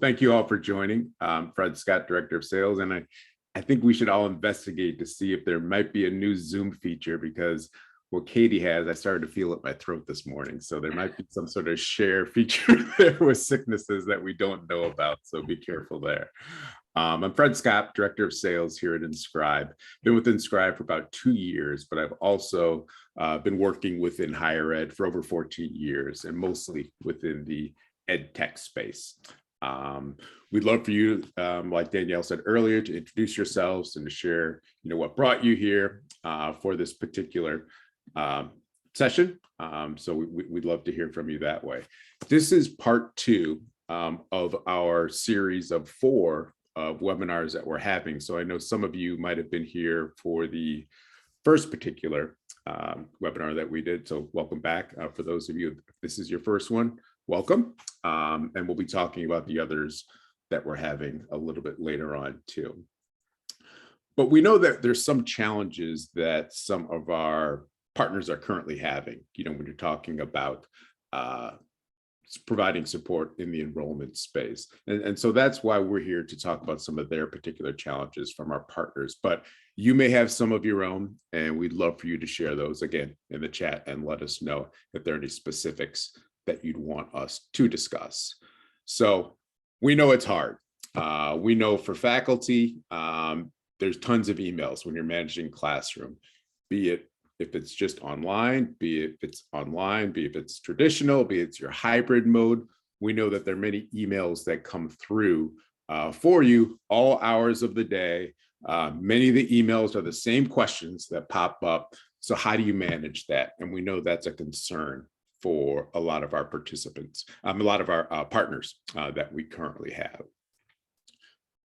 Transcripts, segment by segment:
Thank you all for joining. Fred Scott, Director of Sales, and I think we should all investigate to see if there might be a new Zoom feature, because what Katie has, I started to feel it in my throat this morning. So there might be some sort of share feature there with sicknesses that we don't know about. So be careful there. I'm Fred Scott, Director of Sales here at Inscribe. Been with Inscribe for about 2 years, but I've also been working within higher ed for over 14 years, and mostly within the ed tech space. We'd love for you, like Danielle said earlier, to introduce yourselves and to share, what brought you here for this particular session. So we'd love to hear from you that way. This is part 2 of our series of 4 of webinars that we're having. So I know some of you might have been here for the first particular webinar that we did. So welcome back. For those of you, if this is your first one, welcome. And we'll be talking about the others that we're having a little bit later on too. But we know that there's some challenges that some of our partners are currently having, when you're talking about providing support in the enrollment space. And so that's why we're here to talk about some of their particular challenges from our partners. But you may have some of your own, and we'd love for you to share those again in the chat and let us know if there are any specifics that you'd want us to discuss. So we know it's hard. We know for faculty, there's tons of emails when you're managing classroom, be it if it's just online, be it if it's online, be it if it's traditional, be it it's your hybrid mode. We know that there are many emails that come through for you all hours of the day. Many of the emails are the same questions that pop up. So how do you manage that? And we know that's a concern for a lot of our participants, a lot of our partners that we currently have.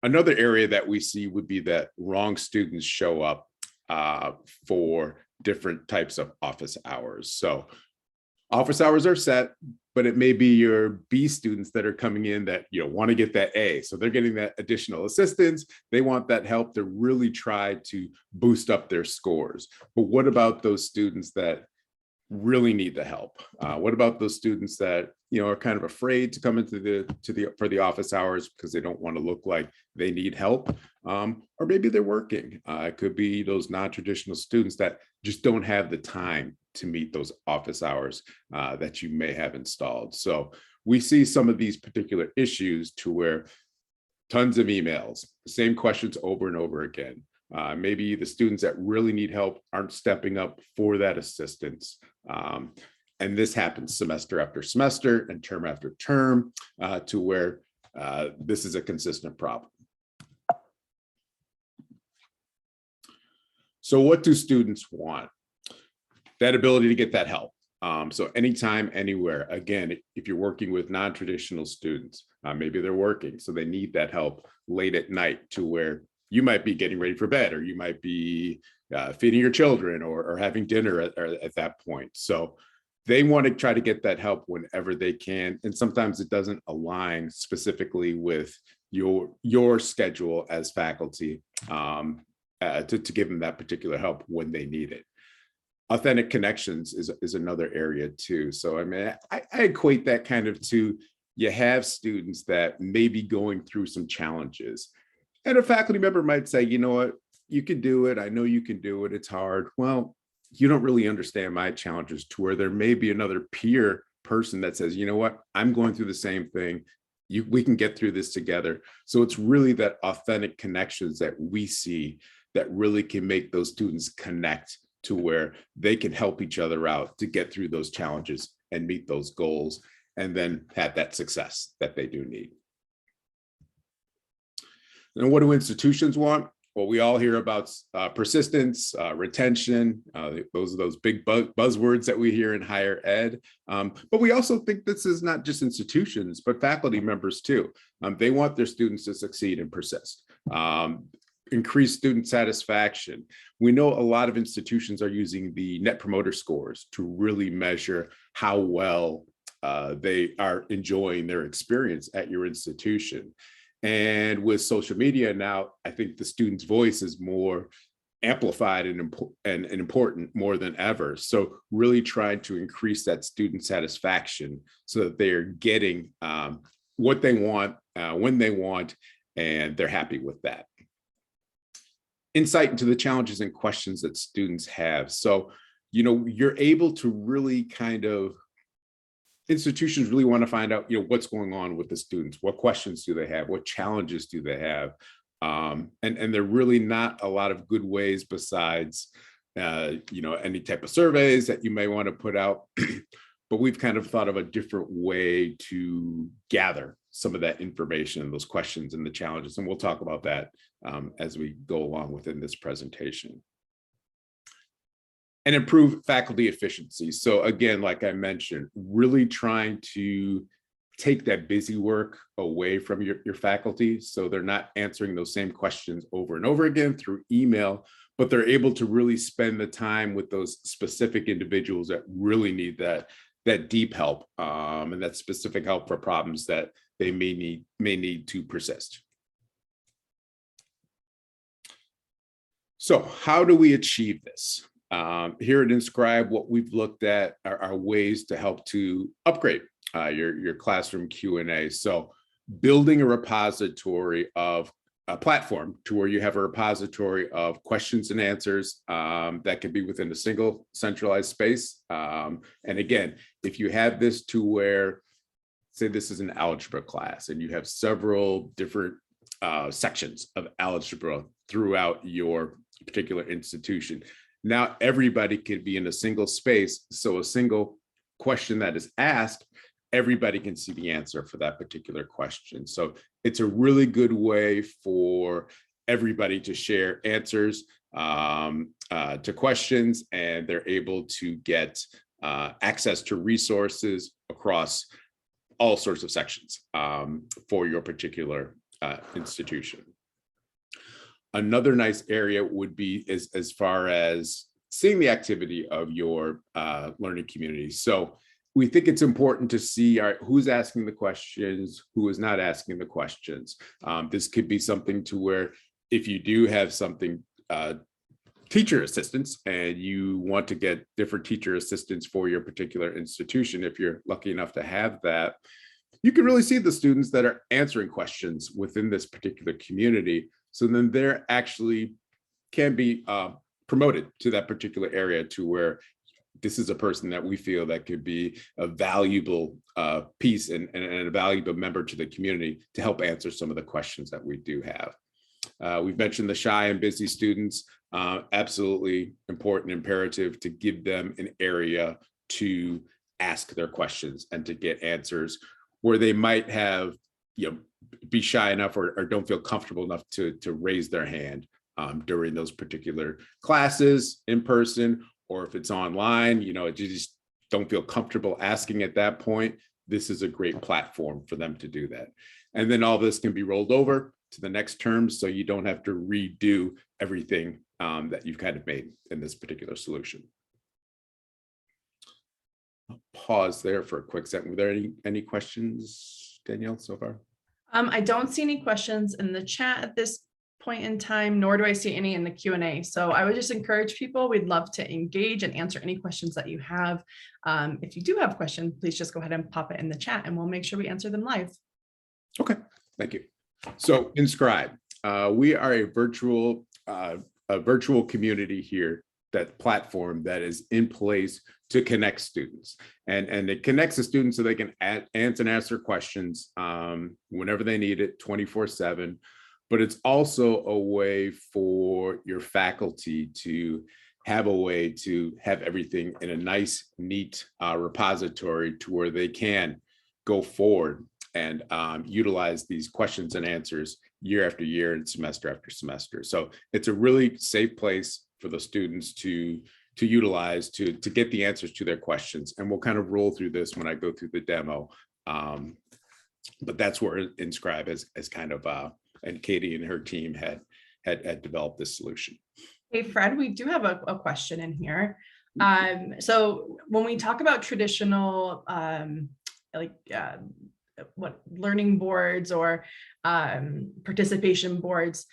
Another area that we see would be that wrong students show up for different types of office hours. So office hours are set, but it may be your B students that are coming in that want to get that A. So they're getting that additional assistance. They want that help to really try to boost up their scores. But what about those students that really need the help? What about those students that are kind of afraid to come into for the office hours because they don't want to look like they need help, or maybe they're working? It could be those non-traditional students that just don't have the time to meet those office hours that you may have installed. So we see some of these particular issues to where tons of emails, the same questions over and over again. Maybe the students that really need help aren't stepping up for that assistance. And this happens semester after semester and term after term to where this is a consistent problem. So what do students want? That ability to get that help. So anytime, anywhere. Again, if you're working with non-traditional students, maybe they're working, so they need that help late at night to where you might be getting ready for bed, or you might be feeding your children or having dinner at that point. So they want to try to get that help whenever they can. And sometimes it doesn't align specifically with your schedule as faculty to give them that particular help when they need it. Authentic connections is another area too. So I mean, I equate that kind of to, you have students that may be going through some challenges, and a faculty member might say, you know what, you can do it. I know you can do it. It's hard. Well, you don't really understand my challenges, to where there may be another peer person that says, you know what, I'm going through the same thing. We can get through this together. So it's really that authentic connections that we see that really can make those students connect to where they can help each other out to get through those challenges and meet those goals, and then have that success that they do need. And what do institutions want? Well, we all hear about persistence, retention. Those are those big buzzwords that we hear in higher ed. But we also think this is not just institutions, but faculty members too. They want their students to succeed and persist. Increase student satisfaction. We know a lot of institutions are using the Net Promoter Scores to really measure how well they are enjoying their experience at your institution. And with social media now, I think the student's voice is more amplified and important more than ever. So really trying to increase that student satisfaction so that they're getting what they want when they want, and they're happy with that. Insight into the challenges and questions that students have. So, you're able to really institutions really want to find out, what's going on with the students. What questions do they have? What challenges do they have? And there are really not a lot of good ways besides, any type of surveys that you may want to put out. But we've kind of thought of a different way to gather some of that information, those questions and the challenges. And we'll talk about that as we go along within this presentation. And improve faculty efficiency. So again, like I mentioned, really trying to take that busy work away from your faculty, so they're not answering those same questions over and over again through email, but they're able to really spend the time with those specific individuals that really need that deep help, and that specific help for problems that they may need to persist. So how do we achieve this? Here at Inscribe, what we've looked at are ways to help to upgrade your classroom Q&A. So building a repository of a platform to where you have a repository of questions and answers that can be within a single centralized space. And again, if you have this to where, say this is an algebra class and you have several different sections of algebra throughout your particular institution, now everybody could be in a single space. So a single question that is asked, everybody can see the answer for that particular question. So it's a really good way for everybody to share answers to questions, and they're able to get access to resources across all sorts of sections for your particular institution. Another nice area would be as far as seeing the activity of your learning community. So we think it's important to see who's asking the questions, who is not asking the questions. This could be something to where if you do have something, teacher assistants, and you want to get different teacher assistants for your particular institution, if you're lucky enough to have that, you can really see the students that are answering questions within this particular community. So then they're actually can be promoted to that particular area to where this is a person that we feel that could be a valuable piece and a valuable member to the community to help answer some of the questions that we do have. We've mentioned the shy and busy students, absolutely important, imperative to give them an area to ask their questions and to get answers where they might have, be shy enough or don't feel comfortable enough to raise their hand during those particular classes in person, or if it's online, you just don't feel comfortable asking at that point. This is a great platform for them to do that. And then all this can be rolled over to the next term, so you don't have to redo everything that you've kind of made in this particular solution. I'll pause there for a quick second. Were there any questions, Danielle, so far? I don't see any questions in the chat at this point in time, nor do I see any in the Q&A. So I would just encourage people, we'd love to engage and answer any questions that you have. If you do have a question, please just go ahead and pop it in the chat and we'll make sure we answer them live. Okay, thank you. So Inscribe, we are a virtual community here, that platform that is in place to connect students, and it connects the students so they can answer questions whenever they need it, 24/7. But it's also a way for your faculty to have a way to have everything in a nice, neat repository to where they can go forward and utilize these questions and answers year after year and semester after semester. So it's a really safe place for the students to utilize to get the answers to their questions. And we'll kind of roll through this when I go through the demo. But that's where Inscribe has kind of, and Katie and her team had developed this solution. Hey, Fred, we do have a question in here. So when we talk about traditional, what learning boards or participation boards,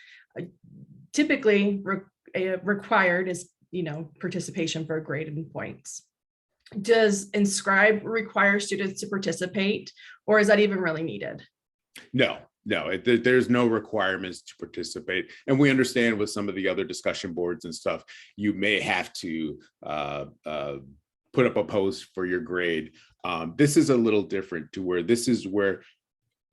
typically required is, participation for graded points. Does Inscribe require students to participate, or is that even really needed? No, No, there's no requirements to participate. And we understand with some of the other discussion boards and stuff, you may have to put up a post for your grade. This is a little different to where this is where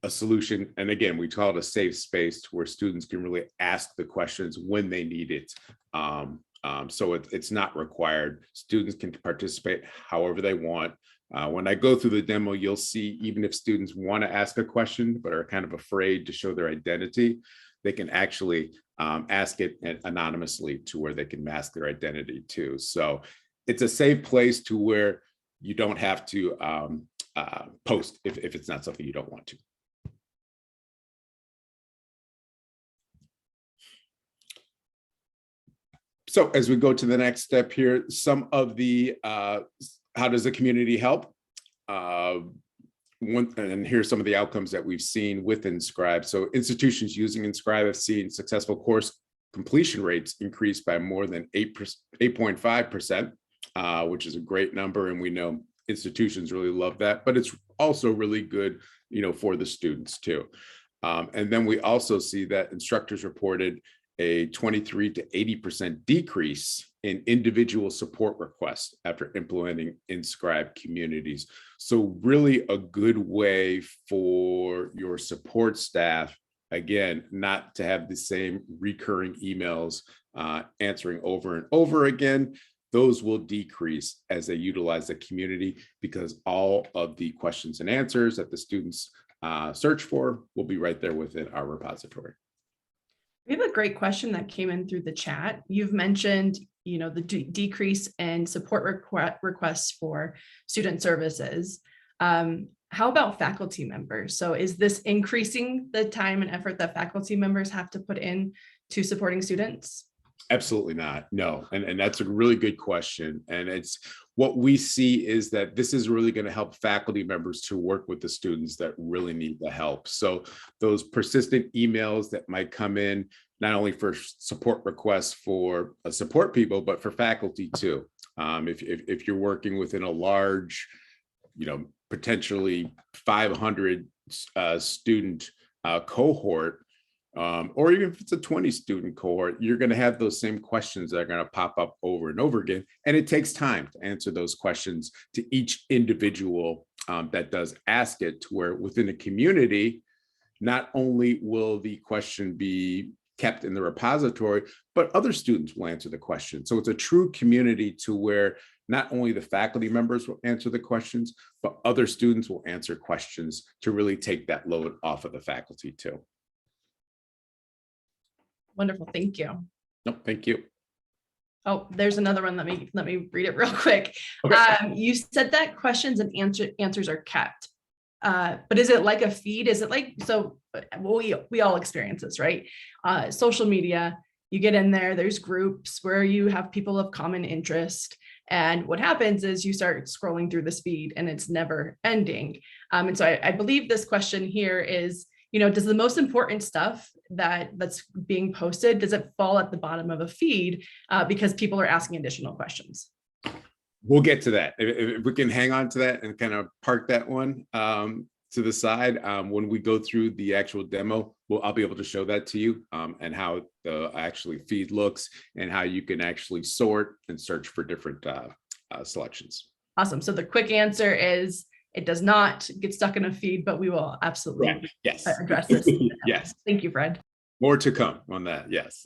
a solution, and again, we call it a safe space to where students can really ask the questions when they need it. So it's not required. Students can participate however they want. When I go through the demo, you'll see even if students want to ask a question but are kind of afraid to show their identity, they can actually ask it anonymously to where they can mask their identity too. So it's a safe place to where you don't have to post if it's not something you don't want to. So as we go to the next step here, some of the how does the community help? And here's some of the outcomes that we've seen with Inscribe. So institutions using Inscribe have seen successful course completion rates increase by more than 8.5%, which is a great number. And we know institutions really love that, but it's also really good, for the students too. And then we also see that instructors reported a 23 to 80% decrease in individual support requests after implementing Inscribe communities. So really a good way for your support staff, again, not to have the same recurring emails answering over and over again. Those will decrease as they utilize the community because all of the questions and answers that the students search for will be right there within our repository. We have a great question that came in through the chat. You've mentioned, the decrease in support requests for student services. How about faculty members? So is this increasing the time and effort that faculty members have to put in to supporting students? Absolutely not. No. And that's a really good question. And it's what we see is that this is really going to help faculty members to work with the students that really need the help. So those persistent emails that might come in, not only for support requests for support people, but for faculty too. If you're working within a large, potentially 500 student cohort, or even if it's a 20 student cohort, you're going to have those same questions that are going to pop up over and over again. And it takes time to answer those questions to each individual that does ask it, to where within a community, not only will the question be kept in the repository, but other students will answer the question. So it's a true community to where not only the faculty members will answer the questions, but other students will answer questions to really take that load off of the faculty too. Wonderful, thank you. No, thank you. Oh, there's another one. Let me read it real quick. Okay. You said that questions and answers are kept, but is it like a feed? Is it like, so we all experience this, right? Social media, you get in there, there's groups where you have people of common interest. And what happens is you start scrolling through this feed and it's never ending. And so I believe this question here is, does the most important stuff that's being posted, does it fall at the bottom of a feed because people are asking additional questions? We'll get to that. If we can hang on to that and kind of park that one to the side, when we go through the actual demo, I'll be able to show that to you and how the actually feed looks and how you can actually sort and search for different selections. Awesome. So the quick answer is it does not get stuck in a feed, but we will absolutely address this. Yes. Thank you, Fred. More to come on that. Yes.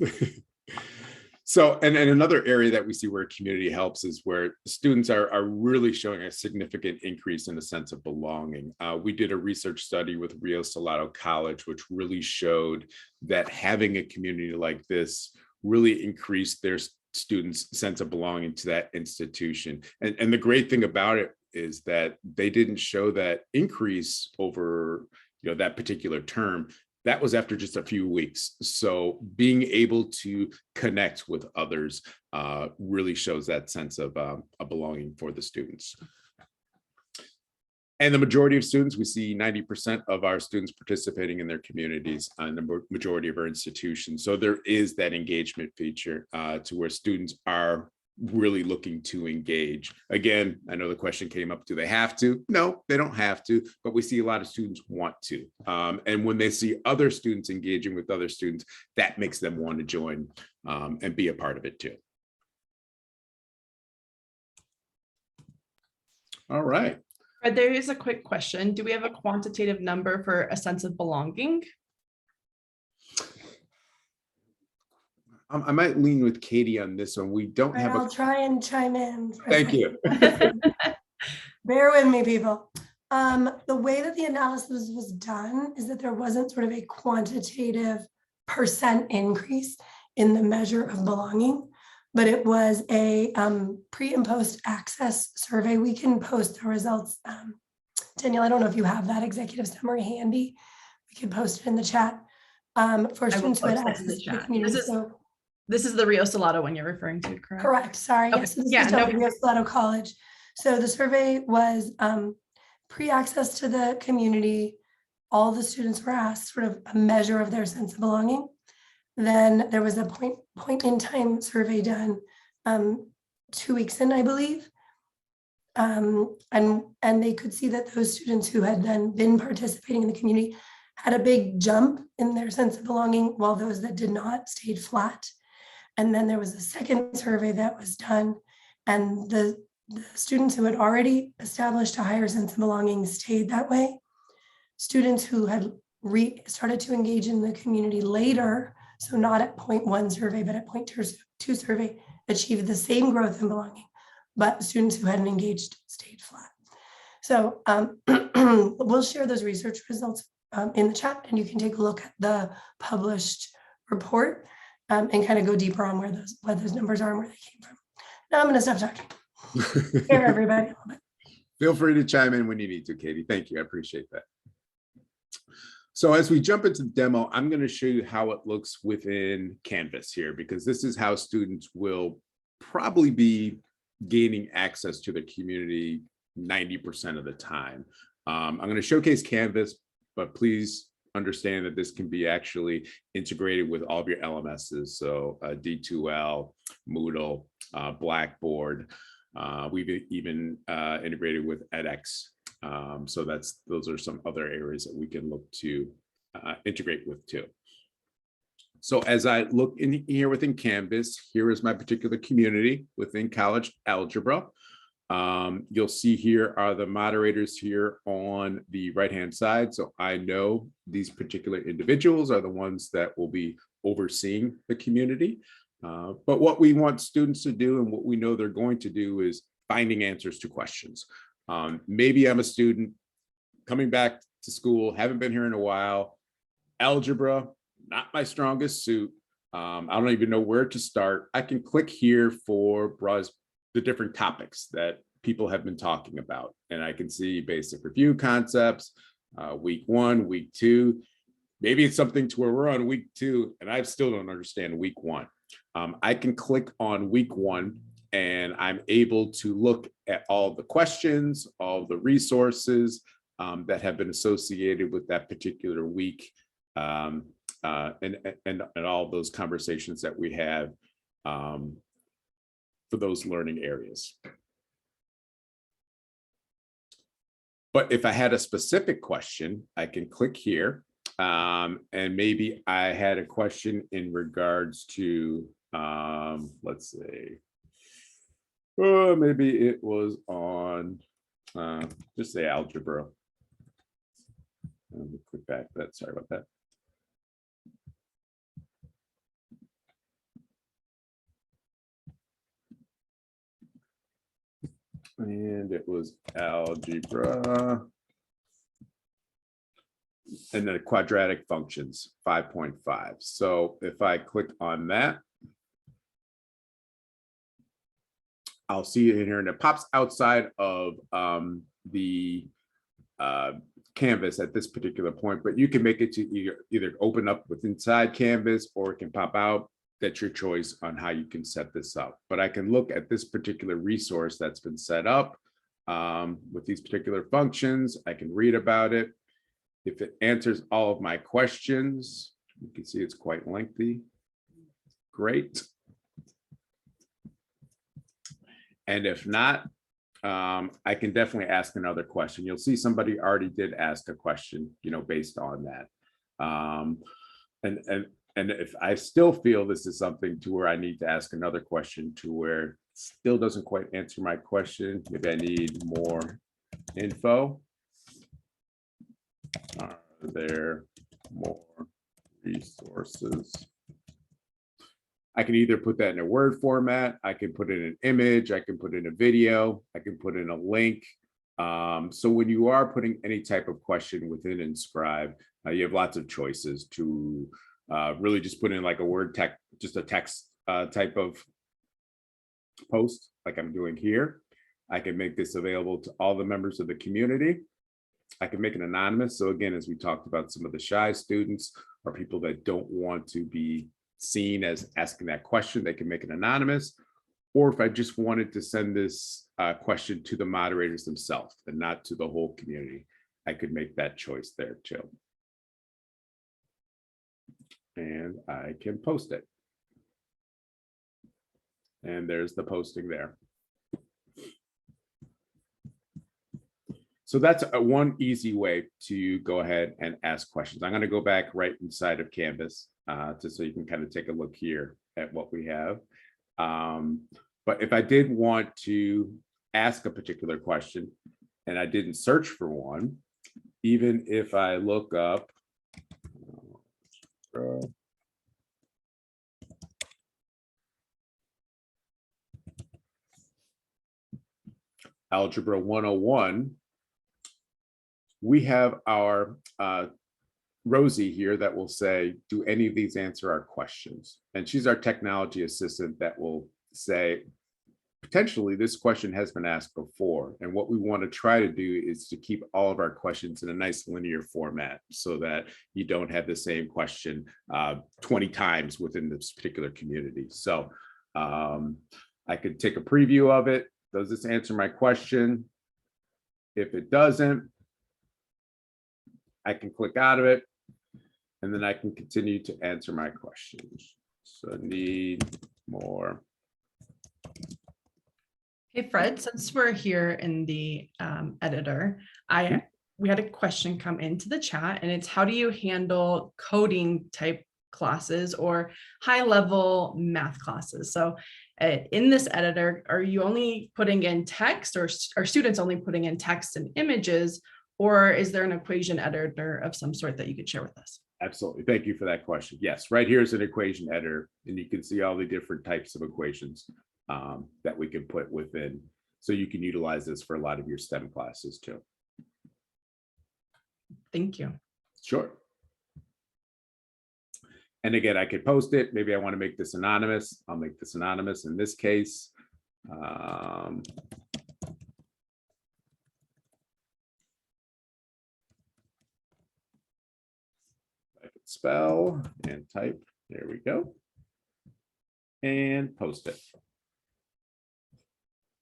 So, and another area that we see where community helps is where students are really showing a significant increase in a sense of belonging. We did a research study with Rio Salado College, which really showed that having a community like this really increased their students' sense of belonging to that institution. And the great thing about it is that they didn't show that increase over that particular term. That was after just a few weeks. So being able to connect with others really shows that sense of a belonging for the students. And the majority of students, we see 90% of our students participating in their communities in the majority of our institutions. So there is that engagement feature to where students are really looking to engage. Again, I know the question came up, do they have to? No, they don't have to, but we see a lot of students want to. And when they see other students engaging with other students, that makes them want to join and be a part of it too. All right. Fred, there is a quick question. Do we have a quantitative number for a sense of belonging? I might lean with Katie on this one. We don't have I'll try and chime in. Thank you. Bear with me, people. The way that the analysis was done is that there wasn't sort of a quantitative % increase in the measure of belonging, but it was a pre and post access survey. We can post the results. Danielle, I don't know if you have that executive summary handy. We can post it in the chat for students who had access to the community. This is the Rio Salado one you're referring to, correct? Correct. Sorry. Okay. Yes, this Yeah, is Rio Salado College. So the survey was pre-access to the community. All the students were asked sort of a measure of their sense of belonging. Then there was a point in time survey done 2 weeks in, I believe. And they could see that those students who had then been participating in the community had a big jump in their sense of belonging, while those that did not stayed flat. And then there was a second survey that was done, and the students who had already established a higher sense of belonging stayed that way. Students who had started to engage in the community later, so not at point 1 survey, but at point 2 survey, achieved the same growth in belonging, but students who hadn't engaged stayed flat. So we'll share those research results in the chat, and you can take a look at the published report and kind of go deeper on what those numbers are and where they came from. Now I'm going to stop talking. Hear everybody. Feel free to chime in when you need to, Katie. Thank you. I appreciate that. So as we jump into the demo, I'm going to show you how it looks within Canvas here, because this is how students will probably be gaining access to the community 90% of the time. I'm going to showcase Canvas, but please understand that this can be actually integrated with all of your LMSs. So D2L, Moodle, Blackboard. We've even integrated with edX. So those are some other areas that we can look to integrate with too. So as I look in here within Canvas, here is my particular community within college algebra. You'll see here are the moderators here on the right-hand side. So I know these particular individuals are the ones that will be overseeing the community. But what we want students to do and what we know they're going to do is finding answers to questions. Maybe I'm a student coming back to school, haven't been here in a while. Algebra, not my strongest suit. I don't even know where to start. I can click here for the different topics that people have been talking about. And I can see basic review concepts, week 1, week 2. Maybe it's something to where we're on week 2 and I still don't understand week 1. I can click on week 1 and I'm able to look at all the questions, all the resources that have been associated with that particular week, and all those conversations that we have for those learning areas. But if I had a specific question, I can click here. And maybe I had a question in regards to, let's see, maybe it was on, just say algebra. Let me click back that, sorry about that. And it was algebra. And then quadratic functions, 5.5. So if I click on that, I'll see it in here and it pops outside of the Canvas at this particular point, but you can make it to either open up with inside Canvas or it can pop out. That's your choice on how you can set this up. But I can look at this particular resource that's been set up with these particular functions. I can read about it. If it answers all of my questions, you can see it's quite lengthy. Great. And if not, I can definitely ask another question. You'll see somebody already did ask a question, based on that. And if I still feel this is something to where I need to ask another question to where it still doesn't quite answer my question, maybe I need more info. Are there more resources? I can either put that in a Word format, I can put in an image, I can put in a video, I can put in a link. So when you are putting any type of question within Inscribe, you have lots of choices to really just put in like a Word text, just a text type of post like I'm doing here. I can make this available to all the members of the community. I can make it anonymous. So again, as we talked about, some of the shy students or people that don't want to be seen as asking that question, they can make it anonymous. Or if I just wanted to send this question to the moderators themselves and not to the whole community, I could make that choice there too. And I can post it. And there's the posting there. So that's one easy way to go ahead and ask questions. I'm going to go back right inside of Canvas just so you can kind of take a look here at what we have. But if I did want to ask a particular question and I didn't search for one, even if I look up Algebra 101, we have our Rosie here that will say, do any of these answer our questions? And she's our technology assistant that will say, potentially this question has been asked before. And what we want to try to do is to keep all of our questions in a nice linear format so that you don't have the same question 20 times within this particular community. So I could take a preview of it. Does this answer my question? If it doesn't, I can click out of it, and then I can continue to answer my questions. So need more. Hey, Fred, since we're here in the editor, we had a question come into the chat, and it's how do you handle coding type classes or high level math classes? So in this editor, are you only putting in text, or are students only putting in text and images? Or is there an equation editor of some sort that you could share with us? Absolutely. Thank you for that question. Yes, right here is an equation editor, and you can see all the different types of equations that we can put within. So you can utilize this for a lot of your STEM classes too. Thank you. Sure. And again, I could post it. Maybe I want to make this anonymous. I'll make this anonymous in this case. Spell and type. There we go. And post it.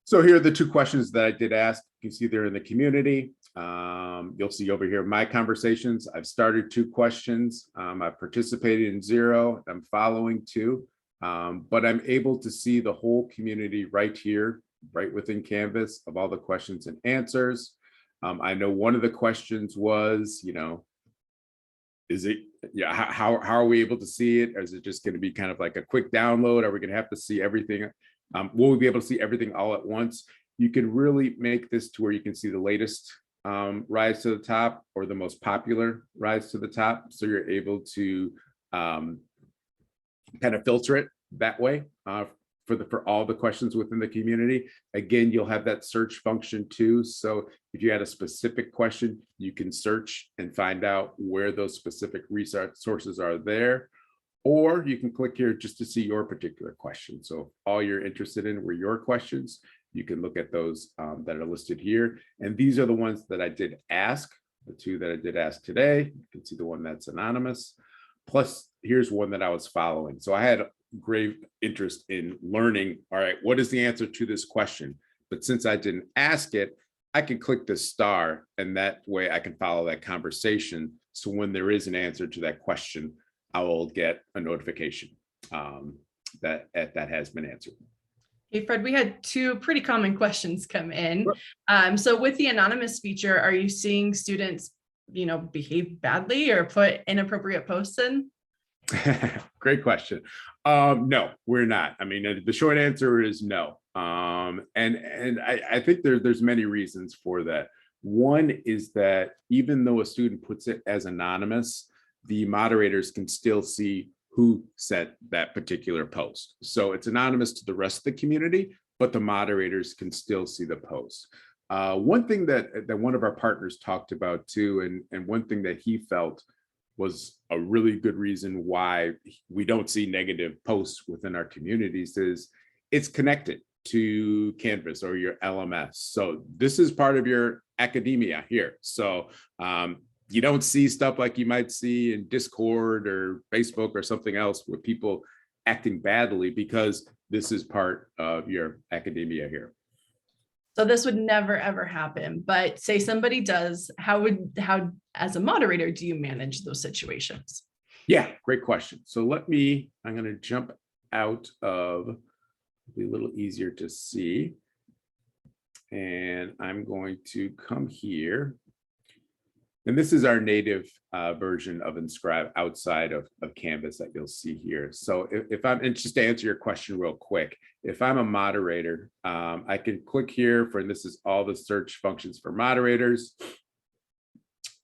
So here are the two questions that I did ask. You can see they're in the community. You'll see over here my conversations. I've started 2 questions. I've participated in 0. I'm following 2. But I'm able to see the whole community right here, right within Canvas, of all the questions and answers. I know one of the questions was, is it, how are we able to see it? Or is it just going to be kind of like a quick download? Are we going to have to see everything? Will we be able to see everything all at once? You can really make this to where you can see the latest rise to the top or the most popular rise to the top. So you're able to kind of filter it that way for all the questions within the community. Again, you'll have that search function too. So if you had a specific question, you can search and find out where those specific research sources are there. Or you can click here just to see your particular question. So if all you're interested in were your questions, you can look at those that are listed here. And these are the ones that I did ask, the 2 that I did ask today. You can see the one that's anonymous. Plus, here's one that I was following. So I had great interest in learning, all right, what is the answer to this question? But since I didn't ask it, I can click the star, and that way I can follow that conversation. So when there is an answer to that question, I will get a notification that has been answered. Hey, Fred, we had two pretty common questions come in. Sure. So with the anonymous feature, are you seeing students, behave badly or put inappropriate posts in? Great question. No, we're not. I mean, the short answer is no. And I think there's many reasons for that. One is that even though a student puts it as anonymous, the moderators can still see who sent that particular post. So it's anonymous to the rest of the community, but the moderators can still see the post. One thing that one of our partners talked about too, and one thing that he felt was a really good reason why we don't see negative posts within our communities is it's connected to Canvas or your LMS. So this is part of your academia here. So you don't see stuff like you might see in Discord or Facebook or something else with people acting badly because this is part of your academia here. So this would never, ever happen. But say somebody does, how as a moderator, do you manage those situations? Yeah, great question. So I'm going to jump out of, be a little easier to see. And I'm going to come here. And this is our native version of Inscribe outside of Canvas that you'll see here. So if I'm, and just to answer your question real quick, if I'm a moderator, I can click here for, and this is all the search functions for moderators.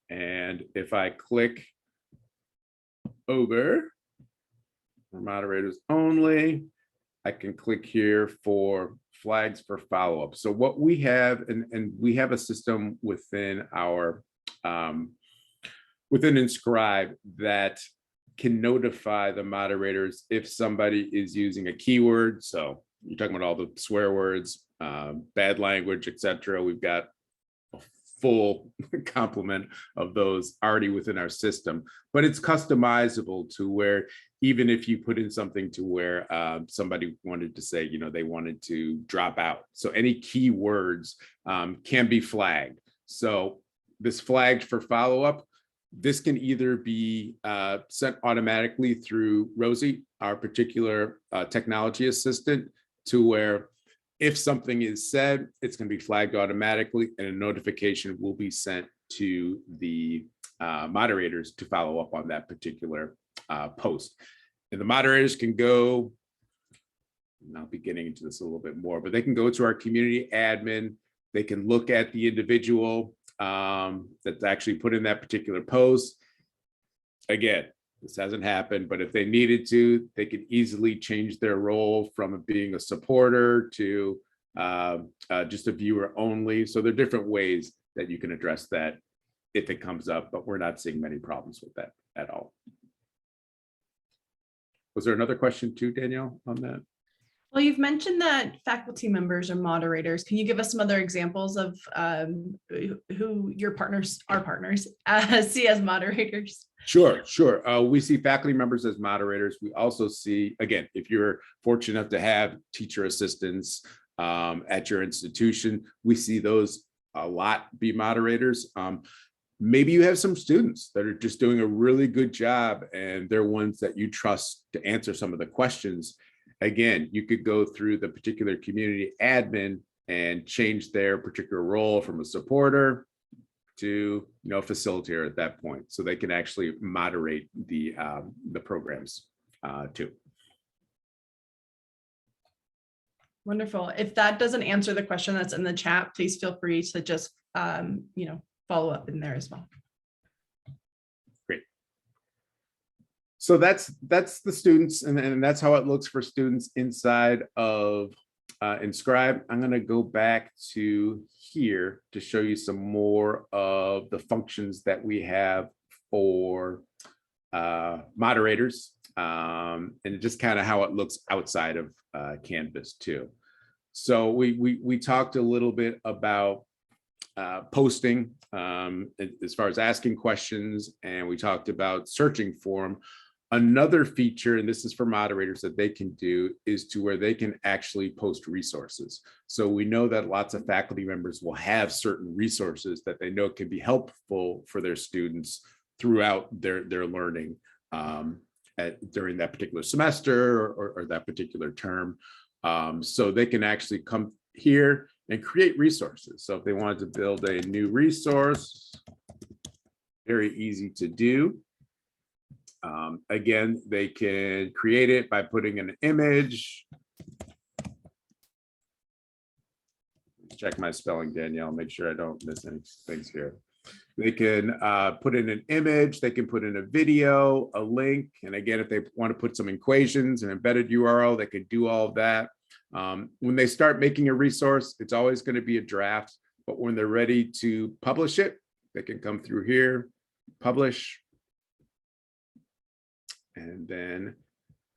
And if I click over for moderators only, I can click here for flags for follow-up. So what we have, and we have a system within our within Inscribe that can notify the moderators if somebody is using a keyword. So you're talking about all the swear words, bad language, etc. We've got a full complement of those already within our system, but it's customizable to where even if you put in something to where somebody wanted to say, they wanted to drop out. So any keywords can be flagged. So this flagged for follow-up, this can either be sent automatically through Rosie, our particular technology assistant, to where if something is said, it's going to be flagged automatically and a notification will be sent to the moderators to follow up on that particular post. And the moderators can go, and I'll be getting into this a little bit more, but they can go to our community admin. They can look at the individual that's actually put in that particular post. Again, this hasn't happened, but if they needed to, they could easily change their role from being a supporter to just a viewer only. So there are different ways that you can address that if it comes up, but we're not seeing many problems with that at all. Was there another question too, Danielle, on that? Well, you've mentioned that faculty members are moderators. Can you give us some other examples of who your partners, our partners, see as moderators? Sure. We see faculty members as moderators. We also see, again, if you're fortunate enough to have teacher assistants at your institution, we see those a lot be moderators. Maybe you have some students that are just doing a really good job and they're ones that you trust to answer some of the questions. Again, you could go through the particular community admin and change their particular role from a supporter to facilitator at that point, so they can actually moderate the programs too. Wonderful. If that doesn't answer the question that's in the chat, please feel free to just follow up in there as well. Great. So that's the students, and that's how it looks for students inside of Inscribe. I'm going to go back to here to show you some more of the functions that we have for moderators, and just kind of how it looks outside of Canvas too. So we talked a little bit about posting as far as asking questions, and we talked about searching for them. Another feature, and this is for moderators, that they can do is to where they can actually post resources. So we know that lots of faculty members will have certain resources that they know can be helpful for their students throughout their learning during that particular semester or that particular term. So they can actually come here and create resources. So if they wanted to build a new resource, very easy to do. Again, they can create it by putting an image. Check my spelling, Danielle, make sure I don't miss any things here. They can put in an image, they can put in a video, a link, and again, if they want to put some equations, an embedded URL, they can do all of that. When they start making a resource, it's always going to be a draft, but when they're ready to publish it, they can come through here, publish, and then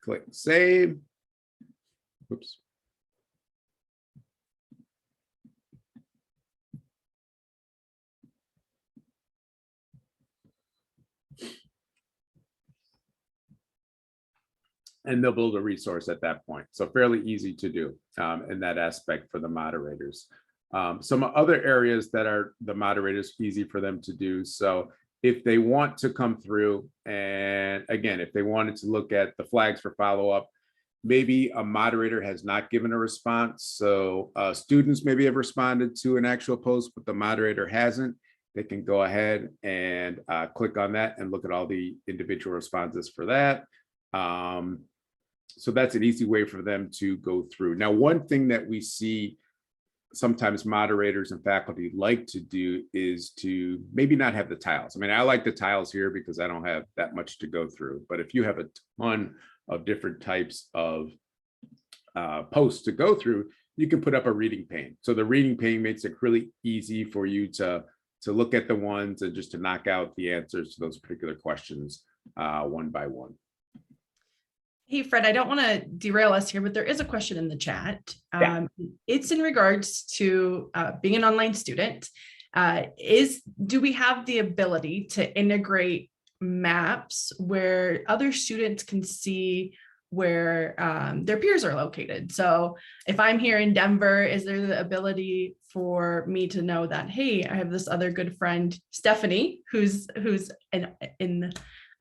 click save. Oops. And they'll build a resource at that point. So fairly easy to do in that aspect for the moderators. Some other areas that are the moderators easy for them to do. So if they want to come through, and again, if they wanted to look at the flags for follow-up, maybe a moderator has not given a response. So students maybe have responded to an actual post, but the moderator hasn't. They can go ahead and click on that and look at all the individual responses for that. So that's an easy way for them to go through. Now, one thing that we see sometimes moderators and faculty like to do is to maybe not have the tiles. I mean, I like the tiles here because I don't have that much to go through, but if you have a ton of different types of posts to go through, you can put up a reading pane. So the reading pane makes it really easy for you to look at the ones and just to knock out the answers to those particular questions one by one. Hey, Fred, I don't want to derail us here, but there is a question in the chat. It's in regards to being an online student. Do we have the ability to integrate maps where other students can see where their peers are located? So if I'm here in Denver, is there the ability for me to know that, hey, I have this other good friend, Stephanie, who's an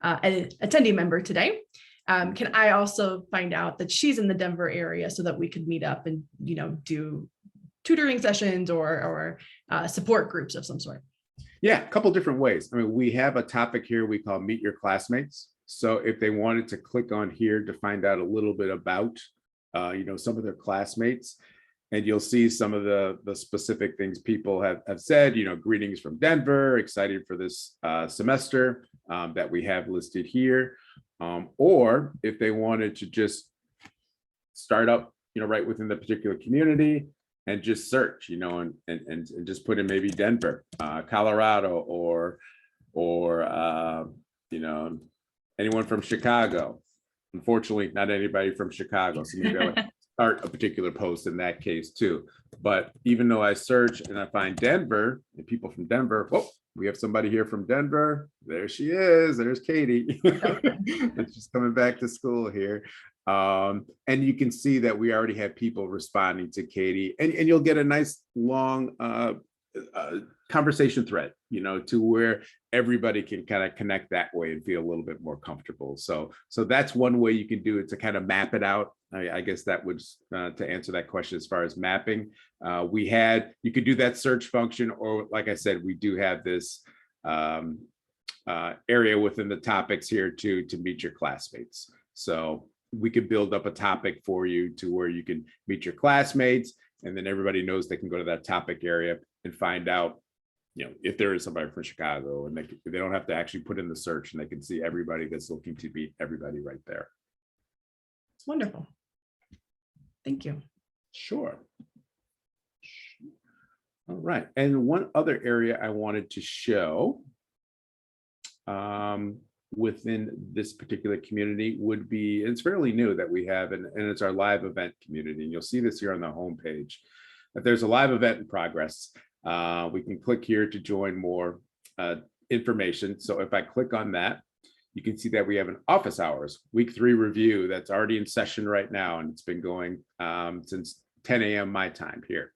attendee member today? Can I also find out that she's in the Denver area so that we could meet up and, do tutoring sessions or support groups of some sort? Yeah, a couple different ways. I mean, we have a topic here we call Meet Your Classmates. So if they wanted to click on here to find out a little bit about, some of their classmates, and you'll see some of the specific things people have said, greetings from Denver, excited for this semester that we have listed here. Or if they wanted to just start up, right within the particular community and just search, and just put in maybe Denver, Colorado, or anyone from Chicago. Unfortunately, not anybody from Chicago. So maybe I would start a particular post in that case too. But even though I search and I find Denver and people from Denver, we have somebody here from Denver. There she is. There's Katie. She's coming back to school here. And you can see that we already have people responding to Katie, and you'll get a nice long conversation thread, to where everybody can kind of connect that way and feel a little bit more comfortable. So that's one way you can do it, to kind of map it out. I guess that would to answer that question as far as mapping. You could do that search function, or like I said, we do have this area within the topics here to meet your classmates. So we could build up a topic for you to where you can meet your classmates, and then everybody knows they can go to that topic area and find out, if there is somebody from Chicago, and they don't have to actually put in the search, and they can see everybody that's looking to meet everybody right there. Wonderful. Thank you. Sure. All right. And one other area I wanted to show within this particular community would be, it's fairly new that we have, and it's our live event community. And you'll see this here on the homepage, that there's a live event in progress. We can click here to join more information. So if I click on that, you can see that we have an office hours week 3 review that's already in session right now, and it's been going since 10 a.m. my time here.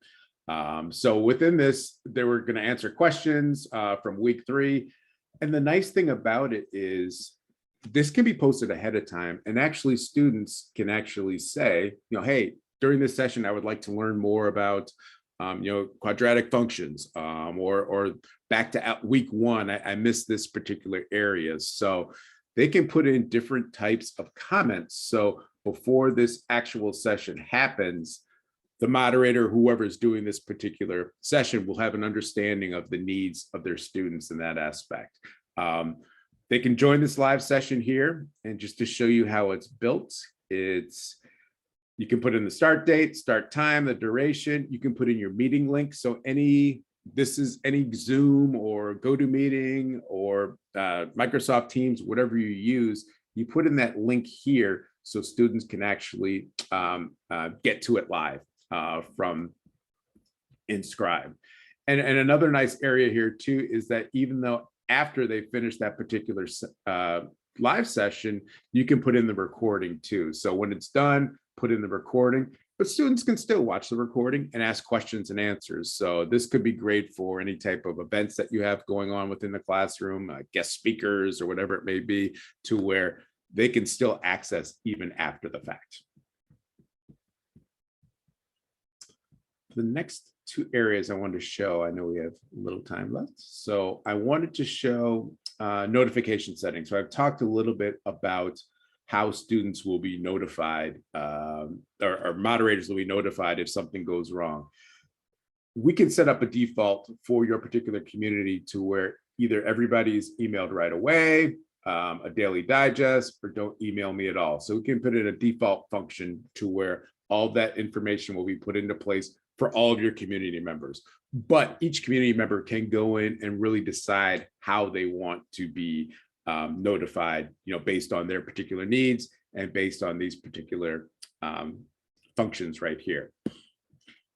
So within this, they were going to answer questions from week 3. And the nice thing about it is this can be posted ahead of time, and actually students can actually say, hey, during this session, I would like to learn more about quadratic functions, or back to week 1, I missed this particular area. So they can put in different types of comments. So before this actual session happens, the moderator, whoever's doing this particular session, will have an understanding of the needs of their students in that aspect. They can join this live session here, and just to show you how it's built, you can put in the start date, start time, the duration. You can put in your meeting link. So this is any Zoom or GoToMeeting or Microsoft Teams, whatever you use, you put in that link here so students can actually get to it live from Inscribe. And another nice area here too is that even though after they finish that particular live session, you can put in the recording too. So when it's done, put in the recording, but students can still watch the recording and ask questions and answers. So this could be great for any type of events that you have going on within the classroom, guest speakers or whatever it may be, to where they can still access even after the fact. The next 2 areas I wanted to show, I know we have a little time left. So I wanted to show notification settings. So I've talked a little bit about how students will be notified, or moderators will be notified if something goes wrong. We can set up a default for your particular community to where either everybody's emailed right away, a daily digest, or don't email me at all. So we can put in a default function to where all that information will be put into place for all of your community members. But each community member can go in and really decide how they want to be notified, based on their particular needs and based on these particular functions right here.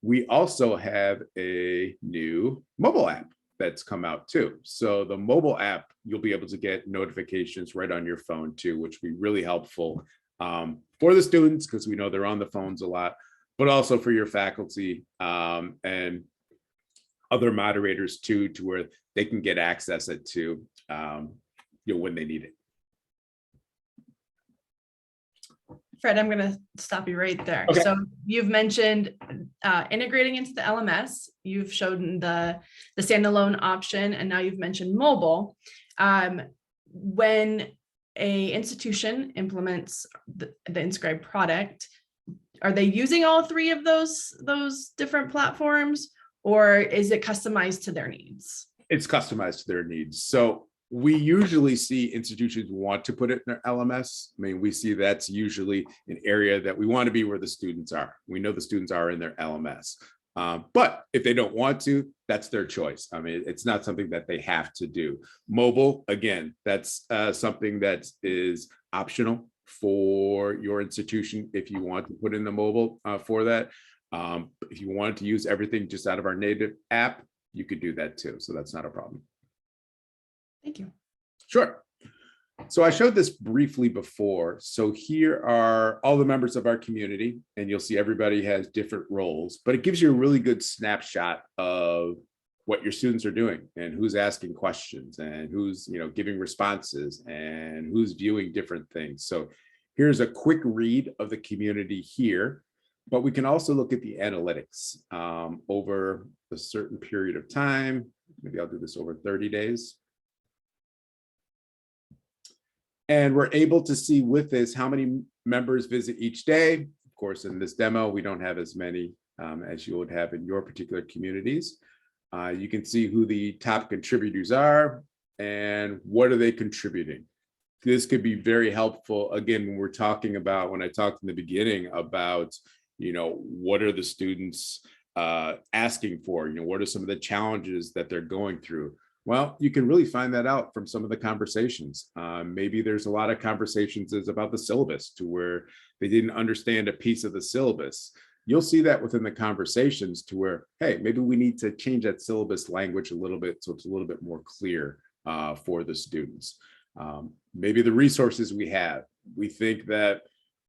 We also have a new mobile app that's come out too. So the mobile app, you'll be able to get notifications right on your phone too, which will be really helpful for the students, because we know they're on the phones a lot, but also for your faculty and other moderators too, to where they can get access to when they need it. Fred, I'm going to stop you right there. Okay. So you've mentioned integrating into the LMS. You've shown the standalone option, and now you've mentioned mobile. When a institution implements the Inscribe product, are they using all 3 of those different platforms, or is it customized to their needs? It's customized to their needs. So we usually see institutions want to put it in their LMS. I mean, we see that's usually an area that we want to be where the students are. We know the students are in their LMS. But if they don't want to, that's their choice. I mean, it's not something that they have to do. Mobile, again, that's something that is optional for your institution if you want to put in the mobile for that. If you wanted to use everything just out of our native app, you could do that too. So that's not a problem. Thank you. Sure. So I showed this briefly before. So here are all the members of our community, and you'll see everybody has different roles, but it gives you a really good snapshot of what your students are doing and who's asking questions and who's giving responses and who's viewing different things. So here's a quick read of the community here, but we can also look at the analytics over a certain period of time. Maybe I'll do this over 30 days. And we're able to see with this how many members visit each day. Of course, in this demo, we don't have as many as you would have in your particular communities. You can see who the top contributors are and what are they contributing. This could be very helpful, again, when we're talking about, when I talked in the beginning about, what are the students asking for? What are some of the challenges that they're going through? Well, you can really find that out from some of the conversations. Maybe there's a lot of conversations about the syllabus to where they didn't understand a piece of the syllabus. You'll see that within the conversations to where, hey, maybe we need to change that syllabus language a little bit so it's a little bit more clear for the students. Maybe the resources we have, we think that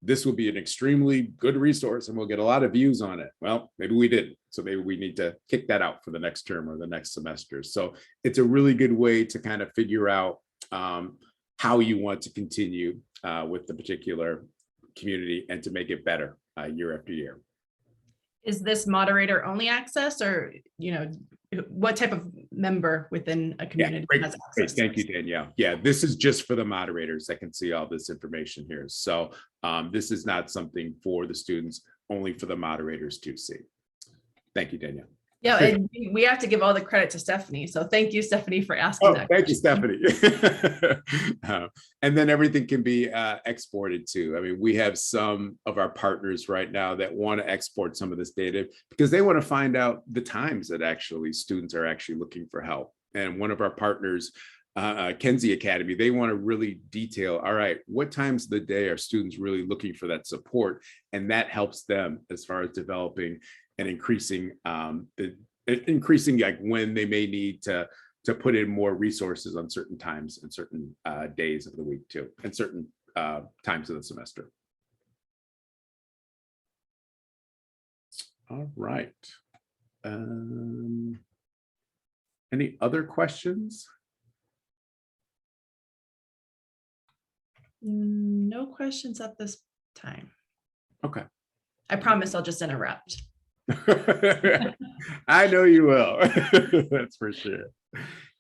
this will be an extremely good resource and we'll get a lot of views on it. Well, maybe we didn't. So maybe we need to kick that out for the next term or the next semester. So it's a really good way to kind of figure out how you want to continue with the particular community and to make it better year after year. Is this moderator only access, or, what type of member within a Yeah, community great, has great. access? to Thank you, this? Danielle. Yeah, this is just for the moderators that can see all this information here. So this is not something for the students, only for the moderators to see. Thank you, Danielle. Yeah, and we have to give all the credit to Stephanie. So thank you, Stephanie, for asking that. Thank you, question. Stephanie. And then everything can be exported too. I mean, we have some of our partners right now that want to export some of this data because they want to find out the times that actually students are actually looking for help. And one of our partners, Kenzie Academy, they want to really detail, all right, what times of the day are students really looking for that support? And that helps them as far as developing and increasing like when they may need to put in more resources on certain times and certain days of the week too, and certain times of the semester. All right. Any other questions? No questions at this time. Okay. I promise I'll just interrupt. I know you will. That's for sure.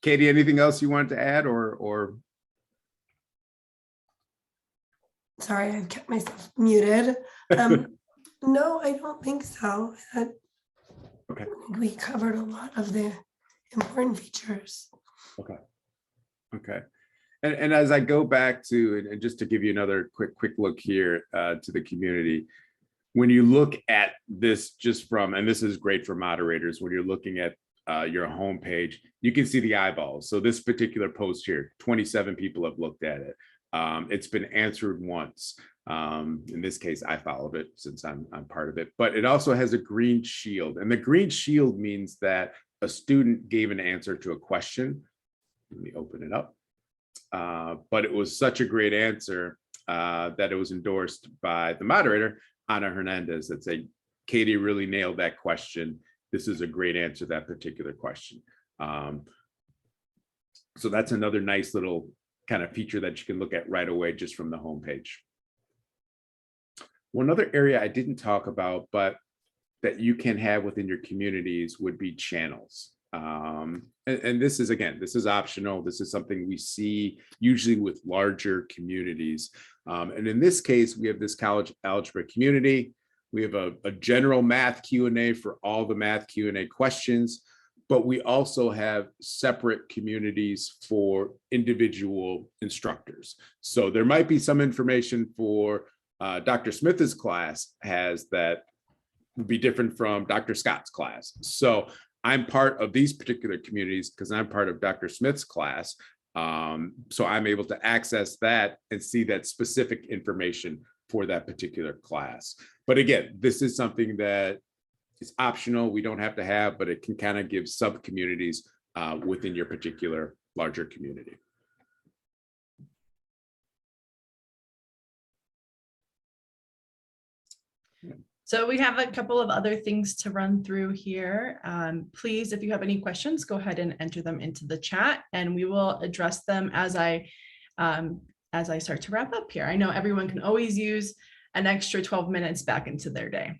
Katie, anything else you want to add or? Sorry, I've kept myself muted. No, I don't think so. Okay. We covered a lot of the important features. Okay. And as I go back to, and just to give you another quick look here to the community, when you look at this just from, and this is great for moderators, when you're looking at your homepage, you can see the eyeballs. So this particular post here, 27 people have looked at it. It's been answered once. In this case, I followed it since I'm part of it, but it also has a green shield. And the green shield means that a student gave an answer to a question. Let me open it up. But it was such a great answer that it was endorsed by the moderator, Ana Hernandez, that said, Katie really nailed that question. This is a great answer to that particular question. So that's another nice little kind of feature that you can look at right away just from the homepage. One other area I didn't talk about, but that you can have within your communities would be channels. And this is, again, this is optional. This is something we see usually with larger communities. And in this case, we have this college algebra community. We have a general math Q&A for all the math Q&A questions, but we also have separate communities for individual instructors. So there might be some information for Dr. Smith's class has that would be different from Dr. Scott's class. So I'm part of these particular communities because I'm part of Dr. Smith's class. So I'm able to access that and see that specific information for that particular class. But again, this is something that is optional. We don't have to have, but it can kind of give sub-communities within your particular larger community. So we have a couple of other things to run through here. Please, if you have any questions, go ahead and enter them into the chat, and we will address them as I start to wrap up here. I know everyone can always use an extra 12 minutes back into their day.